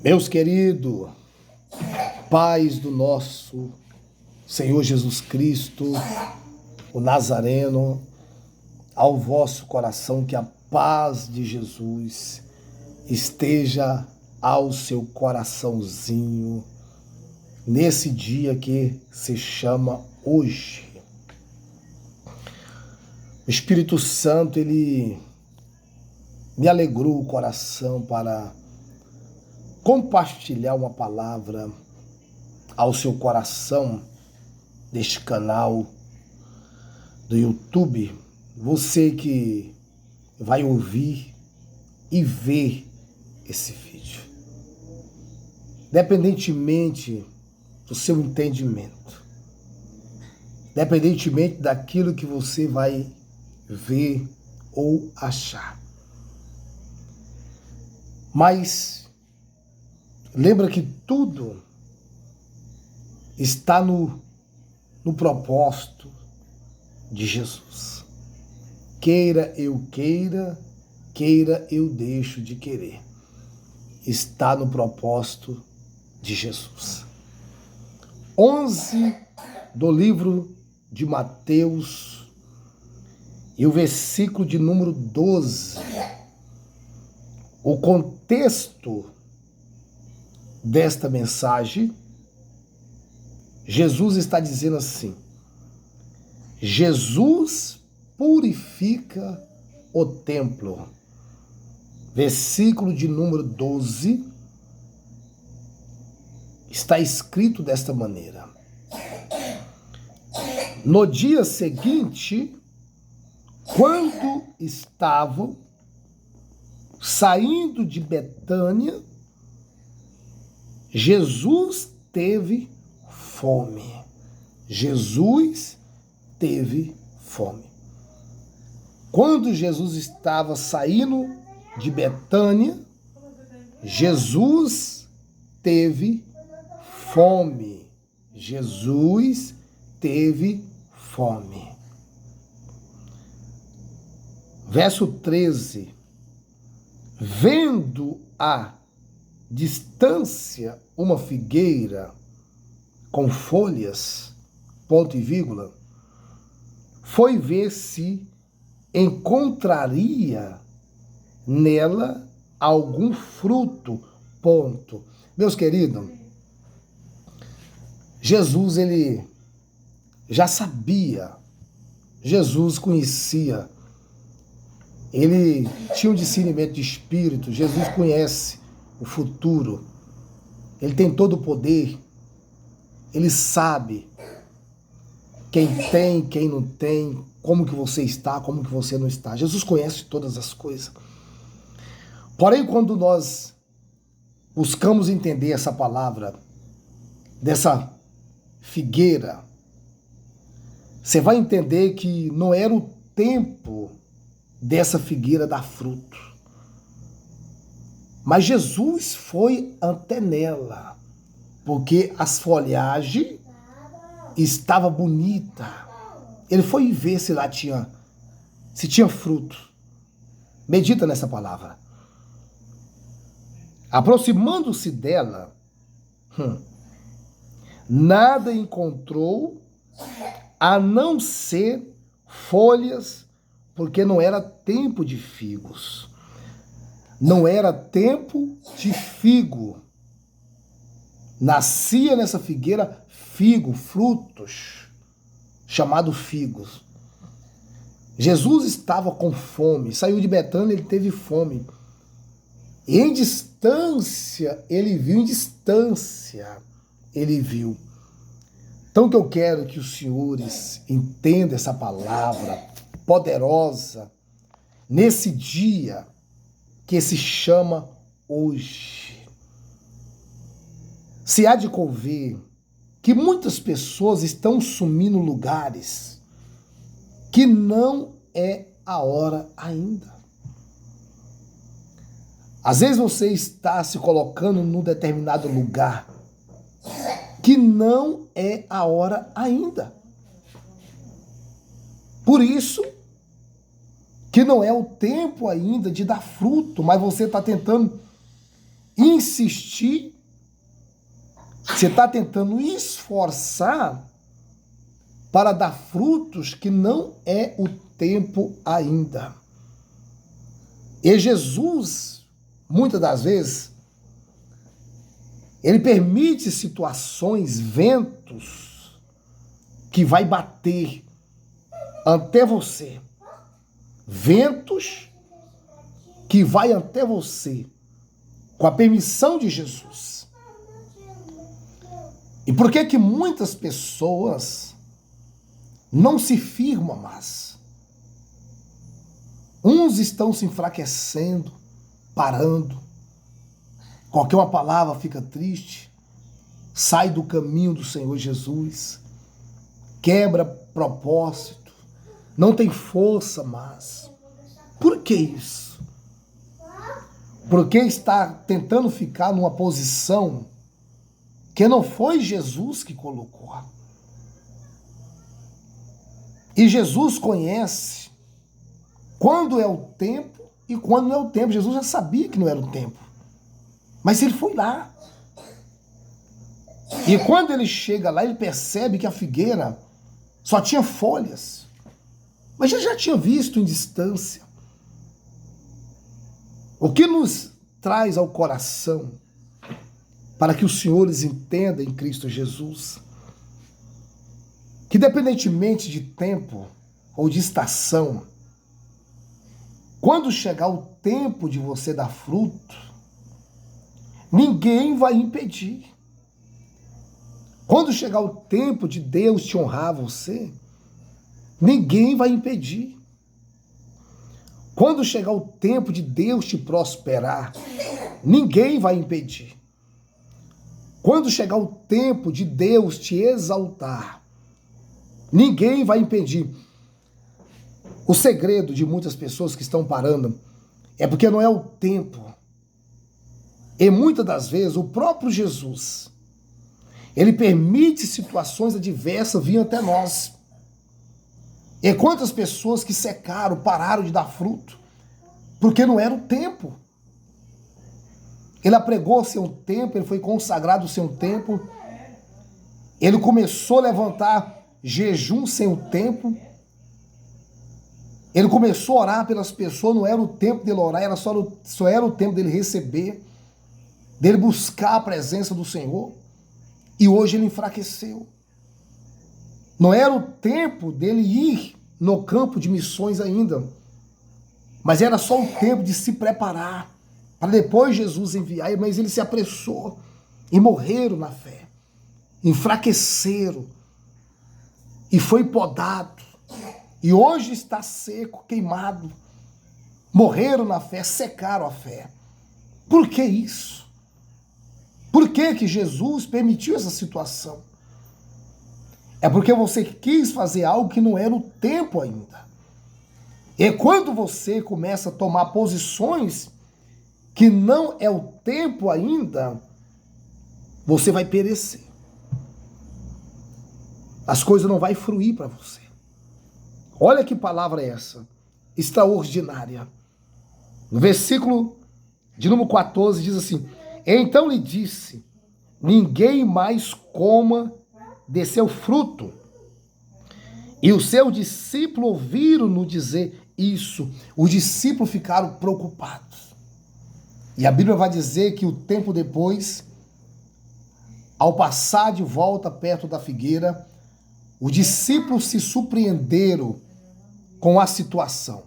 Meus queridos, paz do nosso Senhor Jesus Cristo, o Nazareno, ao vosso coração, que a paz de Jesus esteja ao seu coraçãozinho, nesse dia que se chama hoje. O Espírito Santo, ele me alegrou o coração para compartilhar uma palavra ao seu coração deste canal do YouTube. Você que vai ouvir e ver esse vídeo, independentemente do seu entendimento, independentemente daquilo que você vai ver ou achar. Mas lembra que tudo está no propósito de Jesus. Queira eu queira, queira eu deixo de querer. Está no propósito de Jesus. 11 do livro de Mateus e o versículo de número 12. O contexto desta mensagem, Jesus está dizendo assim: Jesus purifica o templo. Versículo de número 12, está escrito desta maneira: no dia seguinte, quando estavam saindo de Betânia, Jesus teve fome. Jesus teve fome. Quando Jesus estava saindo de Betânia, Jesus teve fome. Jesus teve fome. Verso 13. Vendo a distância uma figueira com folhas, ponto e vírgula, foi ver se encontraria nela algum fruto, ponto. Meus queridos, Jesus, ele já sabia, Jesus conhecia, ele tinha um discernimento de espírito, Jesus conhece o futuro, ele tem todo o poder, ele sabe quem tem, quem não tem, como que você está, como que você não está. Jesus conhece todas as coisas. Porém, quando nós buscamos entender essa palavra dessa figueira, você vai entender que não era o tempo dessa figueira dar fruto. Mas Jesus foi até nela, porque as folhagens estavam bonitas. Ele foi ver se lá tinha fruto. Medita nessa palavra. Aproximando-se dela, nada encontrou a não ser folhas, porque não era tempo de figos. Não era tempo de figo. Nascia nessa figueira figo, frutos, chamados figos. Jesus estava com fome, saiu de Betânia, ele teve fome. E em distância, ele viu. Então, que eu quero que os senhores entendam essa palavra poderosa nesse dia que se chama hoje. Se há de convir que muitas pessoas estão sumindo lugares que não é a hora ainda. Às vezes você está se colocando num determinado lugar que não é a hora ainda. Por isso que não é o tempo ainda de dar fruto, mas você está tentando insistir, você está tentando esforçar para dar frutos que não é o tempo ainda. E Jesus, muitas das vezes, ele permite situações, ventos, que vai bater até você. Ventos que vai até você, com a permissão de Jesus. E por que que muitas pessoas não se firmam mais? Uns estão se enfraquecendo, parando. Qualquer uma palavra fica triste, sai do caminho do Senhor Jesus, quebra propósito, não tem força mais. Por que isso? Porque está tentando ficar numa posição que não foi Jesus que colocou. E Jesus conhece quando é o tempo e quando não é o tempo. Jesus já sabia que não era o tempo. Mas ele foi lá. E quando ele chega lá, ele percebe que a figueira só tinha folhas. Mas ele já tinha visto em distância. O que nos traz ao coração, para que os senhores entendam em Cristo Jesus, que independentemente de tempo ou de estação, quando chegar o tempo de você dar fruto, ninguém vai impedir. Quando chegar o tempo de Deus te honrar você, ninguém vai impedir. Quando chegar o tempo de Deus te prosperar, ninguém vai impedir. Quando chegar o tempo de Deus te exaltar, ninguém vai impedir. O segredo de muitas pessoas que estão parando é porque não é o tempo. E muitas das vezes o próprio Jesus, ele permite situações adversas vir até nós. E quantas pessoas que secaram, pararam de dar fruto, porque não era o tempo. Ele apregou o seu tempo, ele foi consagrado o seu tempo, ele começou a levantar jejum sem o tempo, ele começou a orar pelas pessoas, não era o tempo dele orar, só era o tempo dele receber, dele buscar a presença do Senhor, e hoje ele enfraqueceu. Não era o tempo dele ir no campo de missões ainda, mas era só o tempo de se preparar para depois Jesus enviar, mas ele se apressou e morreram na fé, enfraqueceram e foi podado, e hoje está seco, queimado, morreram na fé, secaram a fé. Por que isso? Por que que Jesus permitiu essa situação? É porque você quis fazer algo que não era o tempo ainda. E quando você começa a tomar posições que não é o tempo ainda, você vai perecer. As coisas não vão fruir para você. Olha que palavra é essa, extraordinária. No versículo de número 14 diz assim: então lhe disse, ninguém mais coma de seu fruto. E os seus discípulos ouviram-no dizer isso. Os discípulos ficaram preocupados. E a Bíblia vai dizer que o tempo depois, ao passar de volta perto da figueira, os discípulos se surpreenderam com a situação.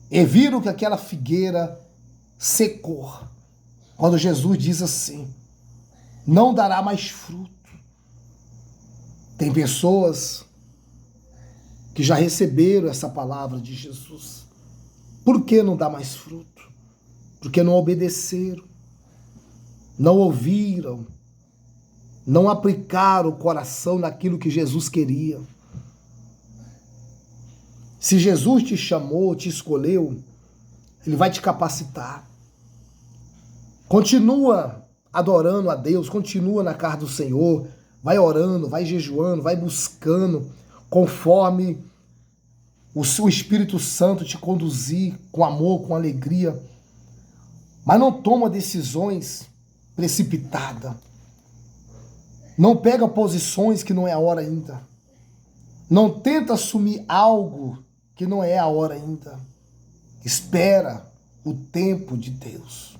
E viram que aquela figueira secou. Quando Jesus diz assim, não dará mais fruto. Tem pessoas que já receberam essa palavra de Jesus. Por que não dá mais fruto? Porque não obedeceram, não ouviram, não aplicaram o coração naquilo que Jesus queria. Se Jesus te chamou, te escolheu, ele vai te capacitar. Continua adorando a Deus, continua na casa do Senhor, vai orando, vai jejuando, vai buscando, conforme o Espírito Santo te conduzir com amor, com alegria. mas não toma decisões precipitadas. Não pega posições que não é a hora ainda. Não tenta assumir algo que não é a hora ainda. Espera o tempo de Deus.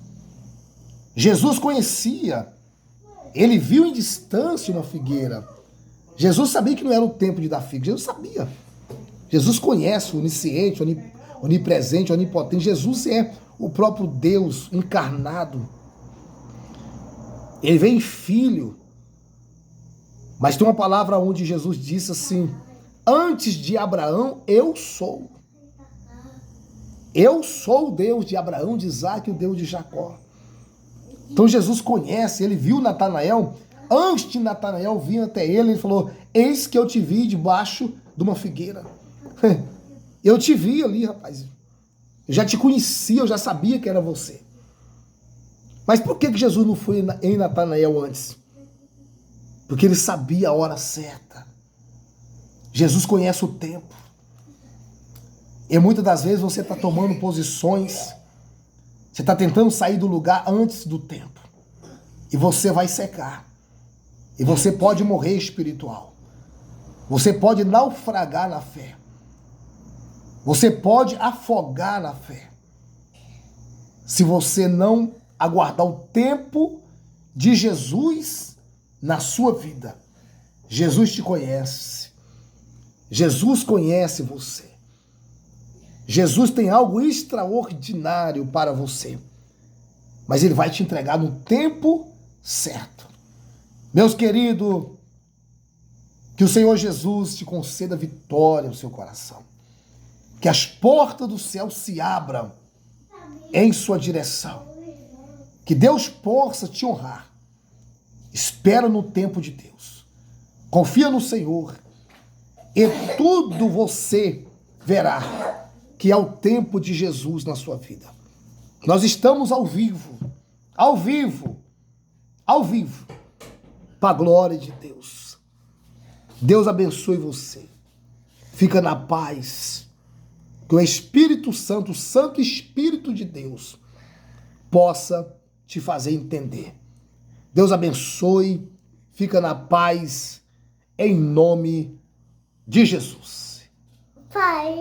Jesus conhecia, ele viu em distância uma figueira. Jesus sabia que não era o tempo de dar figo. Jesus sabia. Jesus conhece o onisciente, onipresente, onipotente. Jesus é o próprio Deus encarnado. Ele vem filho. Mas tem uma palavra onde Jesus disse assim: antes de Abraão, eu sou. Eu sou o Deus de Abraão, de Isaac e o Deus de Jacó. Então Jesus conhece, ele viu Natanael. Antes de Natanael vir até ele, ele falou: eis que eu te vi debaixo de uma figueira. Eu te vi ali, rapaz. Eu já te conhecia, eu já sabia que era você. Mas por que Jesus não foi em Natanael antes? Porque ele sabia a hora certa. Jesus conhece o tempo. E muitas das vezes você está tomando posições, você está tentando sair do lugar antes do tempo. E você vai secar. E você pode morrer espiritual. Você pode naufragar na fé. Você pode afogar na fé. Se você não aguardar o tempo de Jesus na sua vida. Jesus te conhece. Jesus conhece você. Jesus tem algo extraordinário para você. Mas ele vai te entregar no tempo certo. Meus queridos, que o Senhor Jesus te conceda vitória no seu coração. Que as portas do céu se abram em sua direção. Que Deus possa te honrar. Espera no tempo de Deus. Confia no Senhor. E tudo você verá que é o tempo de Jesus na sua vida. Nós estamos ao vivo. Ao vivo. Ao vivo. Para a glória de Deus. Deus abençoe você. Fica na paz. Que o Espírito Santo, o Santo Espírito de Deus, possa te fazer entender. Deus abençoe, fica na paz, em nome de Jesus. Pai.